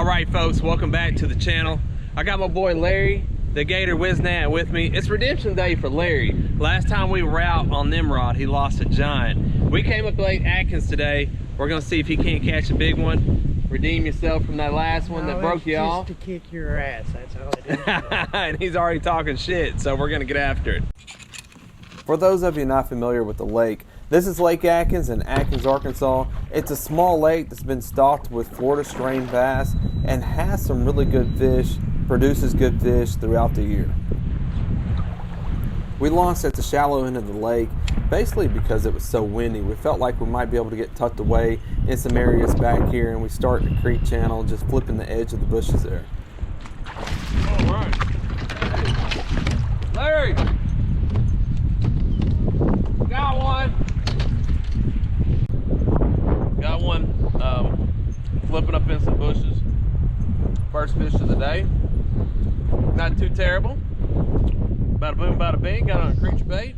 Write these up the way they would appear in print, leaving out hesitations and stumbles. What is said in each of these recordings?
right, folks, welcome back to the channel. I got my boy Larry, the Gator Wiznat, with me. It's redemption day for Larry. Last time we were out on Nimrod, he lost a giant. We came up to Lake Atkins today. We're gonna see if he can't catch a big one. Redeem yourself from that last one that broke you off. Just to kick your ass, that's all it is. And he's already talking shit, so we're gonna get after it. For those of you not familiar with the lake, this is Lake Atkins in Atkins, Arkansas. It's a small lake that's been stocked with Florida strain bass and has some really good fish, produces good fish throughout the year. We launched at the shallow end of the lake basically because it was so windy. We felt like we might be able to get tucked away in some areas back here, and we start the creek channel, just flipping the edge of the bushes there. All right. Hey. Larry! Got one. Got one flipping up in some bushes. First fish of the day. Not too terrible. Bada boom, bada bing. Got on a creature bait.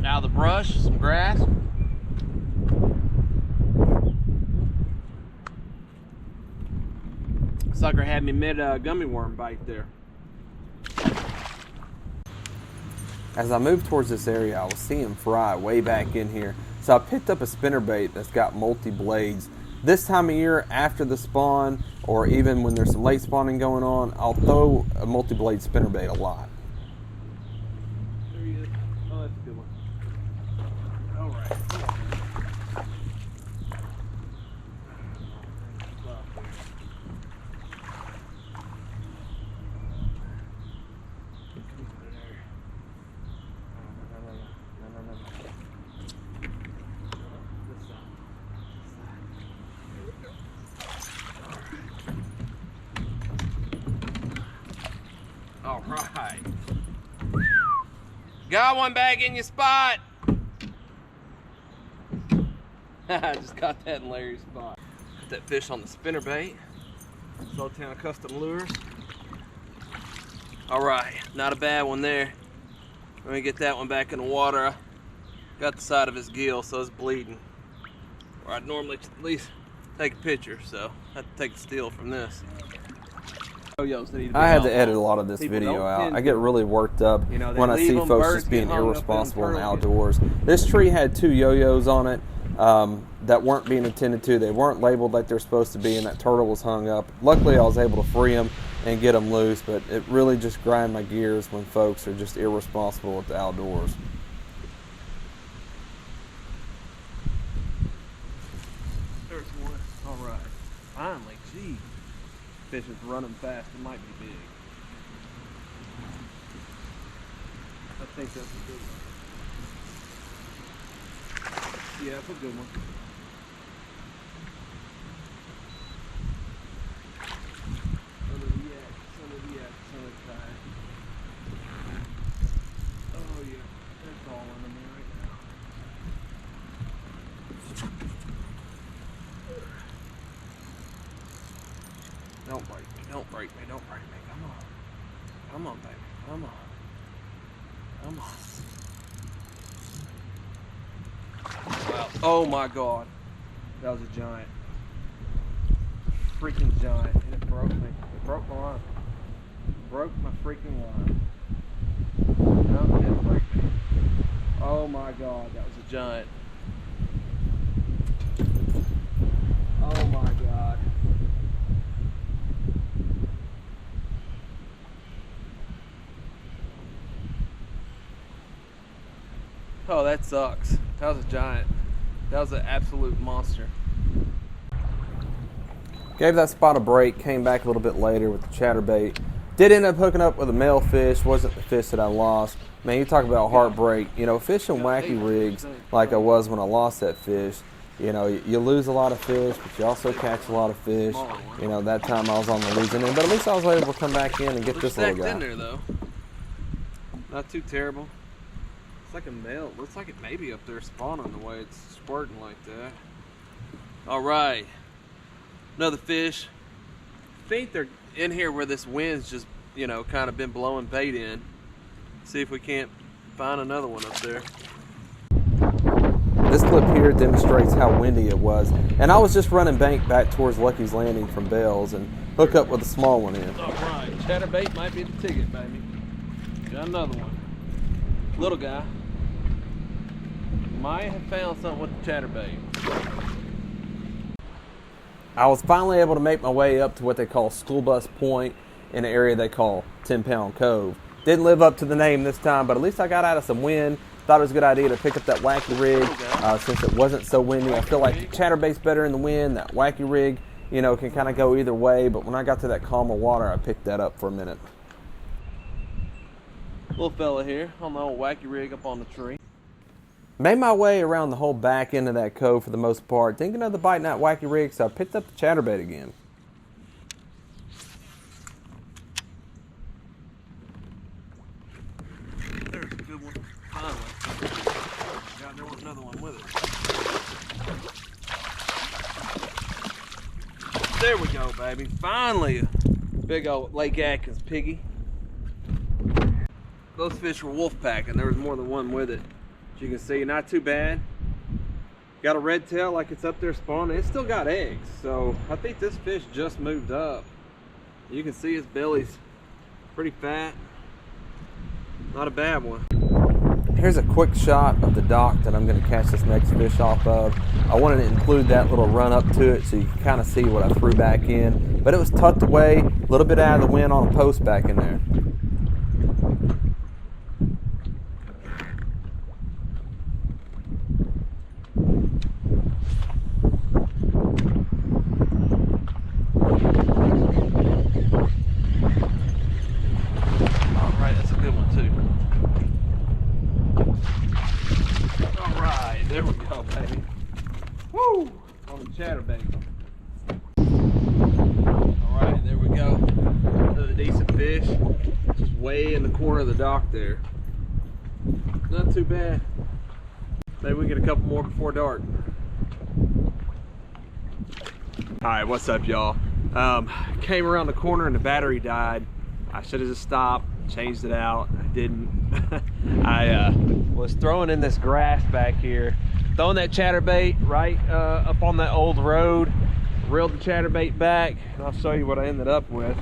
Out of the brush, some grass. Sucker had me mid gummy worm bite there. As I moved towards this area, I was seeing fry way back in here. So I picked up a spinnerbait that's got multi-blades. This time of year, after the spawn, or even when there's some late spawning going on, I'll throw a multi-blade spinnerbait a lot. There he is. Oh, that's a good one. All right. All right. Got one back in your spot. I just got that in Larry's spot. Put that fish on the spinnerbait. Slowtown Custom Lures. All right, not a bad one there. Let me get that one back in the water. Got the side of his gill, so it's bleeding. Or I'd normally at least take a picture, so I have to take the still from this. I had to edit a lot of this video out. I get really worked up when I see folks just being irresponsible in the outdoors. This tree had 2 yo-yos on it that weren't being attended to. They weren't labeled like they're supposed to be, and that turtle was hung up. Luckily, I was able to free them and get them loose, but it really just grinds my gears when folks are just irresponsible with the outdoors. There's one. All right. Finally, gee. Fish is running fast. It might be big. I think that's a good one. Yeah, it's a good one. Son of the yak, son of the yak, son of the tide. Oh yeah, that's all under me right now. Don't break me, don't break me, don't break me. Come on. Come on, baby. Come on. Come on. Wow. Oh my God. That was a giant. Freaking giant. And it broke me. It broke my line. It broke my freaking line. No, it didn't break me. Oh my God. That was a giant. Oh my God. Oh, that sucks. That was a giant. That was an absolute monster. Gave that spot a break, came back a little bit later with the chatterbait. Did end up hooking up with a male fish. Wasn't the fish that I lost. Man, you talk about heartbreak. You know, fishing wacky rigs like I was when I lost that fish. You know, you lose a lot of fish, but you also catch a lot of fish. You know, that time I was on the losing end, but at least I was able to come back in and get this little guy. In there though. Not too terrible. It's like a male. Looks like it may be up there spawning the way it's squirting like that. All right, another fish. I think they're in here where this wind's just, you know, kind of been blowing bait in. See if we can't find another one up there. This clip here demonstrates how windy it was, and I was just running bank back towards Lucky's Landing from Bell's and hook up with a small one in. All right, chatterbait might be the ticket, baby. Got another one. Little guy. Might have found something with the chatterbait. I was finally able to make my way up to what they call School Bus Point in an area they call 10-Pound Cove. Didn't live up to the name this time, but at least I got out of some wind. Thought it was a good idea to pick up that wacky rig since it wasn't so windy. I feel like the chatterbait's better in the wind. That wacky rig, you know, can kind of go either way, but when I got to that calmer water, I picked that up for a minute. Little fella here on the old wacky rig up on the tree. Made my way around the whole back end of that cove for the most part. Didn't get another bite in that wacky rig, so I picked up the chatterbait again. There's a good one. Finally. God, there was another one with it. There we go, baby. Finally, big old Lake Atkins piggy. Those fish were wolf packing. There was more than one with it. As you can see, not too bad. Got a red tail like it's up there spawning. It's still got eggs, so I think this fish just moved up. You can see his belly's pretty fat. Not a bad one. Here's a quick shot of the dock that I'm going to catch this next fish off of. I wanted to include that little run up to it so you can kind of see what I threw back in. But it was tucked away, a little bit out of the wind on a post back in there. There we go, baby. Woo! On the chatterbait. Alright, there we go. Another decent fish. Just way in the corner of the dock there. Not too bad. Maybe we get a couple more before dark. Alright, what's up, y'all? Came around the corner and the battery died. I should have just stopped, changed it out. I didn't. I was throwing in this grass back here, throwing that chatterbait right up on that old road, reeled the chatterbait back, and I'll show you what I ended up with.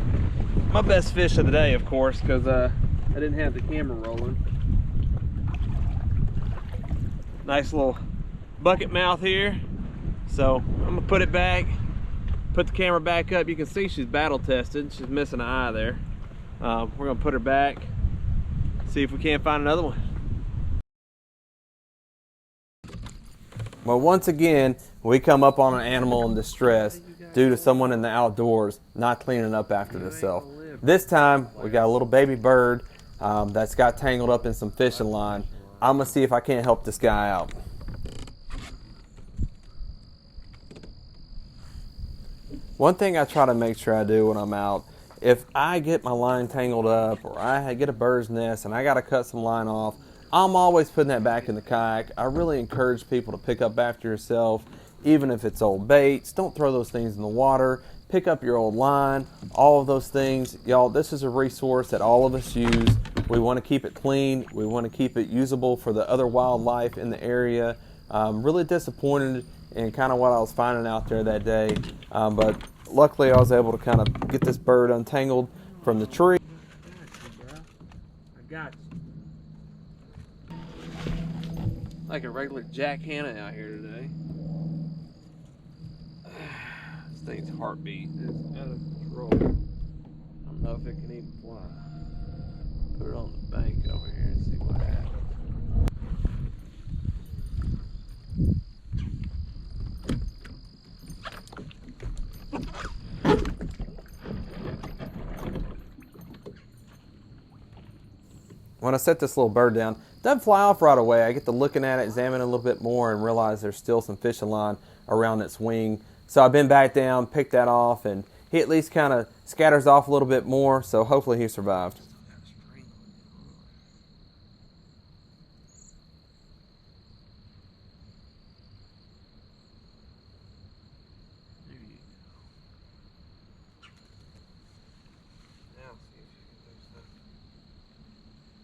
My best fish of the day, of course, because I didn't have the camera rolling. Nice little bucket mouth here. So I'm gonna put it back, put the camera back up. You can see she's battle tested. She's missing an eye there. We're gonna put her back, see if we can't find another one. Well, once again, we come up on an animal in distress due to someone in the outdoors not cleaning up after themselves. This time, we got a little baby bird that's got tangled up in some fishing line. I'm gonna see if I can't help this guy out. One thing I try to make sure I do when I'm out, if I get my line tangled up or I get a bird's nest and I gotta cut some line off, I'm always putting that back in the kayak. I really encourage people to pick up after yourself, even if it's old baits. Don't throw those things in the water. Pick up your old line, all of those things. Y'all, this is a resource that all of us use. We want to keep it clean. We want to keep it usable for the other wildlife in the area. I'm really disappointed in kind of what I was finding out there that day. But luckily I was able to kind of get this bird untangled from the tree. I got you. Like a regular Jack Hanna out here today. This thing's heartbeat is out of control. I don't know if it can even fly. Put it on the bank over here and see what happens. When I set this little bird down, it doesn't fly off right away. I get to looking at it, examine it a little bit more, and realize there's still some fishing line around its wing. So I bend back down, pick that off, and he at least kind of scatters off a little bit more, so hopefully he survived.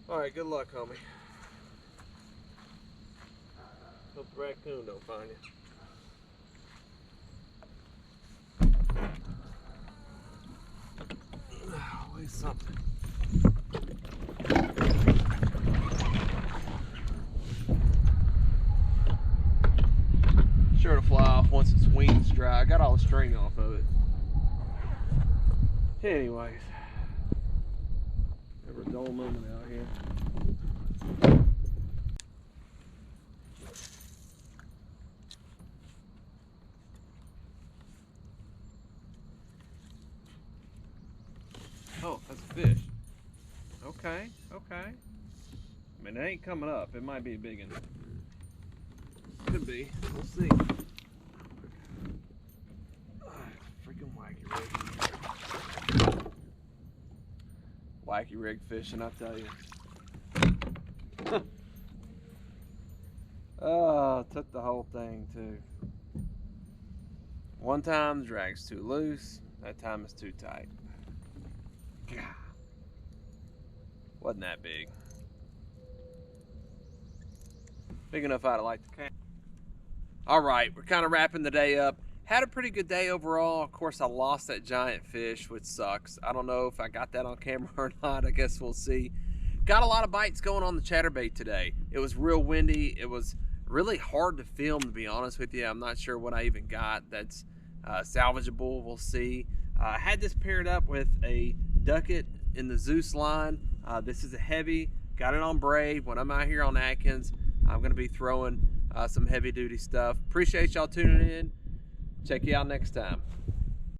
All right, good luck, homie. Hope the raccoon don't find you. Always something. Sure to fly off once its wings dry. I got all the string off of it. Anyways, never a dull moment out here. Oh, that's a fish. Okay, okay. I mean, it ain't coming up. It might be a big one. Could be. We'll see. Freaking wacky rig. Wacky rig fishing, I tell you. Oh, took the whole thing too. One time the drag's too loose. That time it's too tight. God. Wasn't that big. Big enough I'd like to count. All right, we're kind of wrapping the day up. Had a pretty good day overall. Of course, I lost that giant fish, which sucks. I don't know if I got that on camera or not. I guess we'll see. Got a lot of bites going on the chatterbait today. It was real windy. It was really hard to film, to be honest with you. I'm not sure what I even got that's salvageable. We'll see. I had this paired up with a ducket in the Zeus line. This is a heavy. Got it on braid. When I'm out here on Atkins, I'm going to be throwing some heavy duty stuff. Appreciate y'all tuning in. Check you out next time.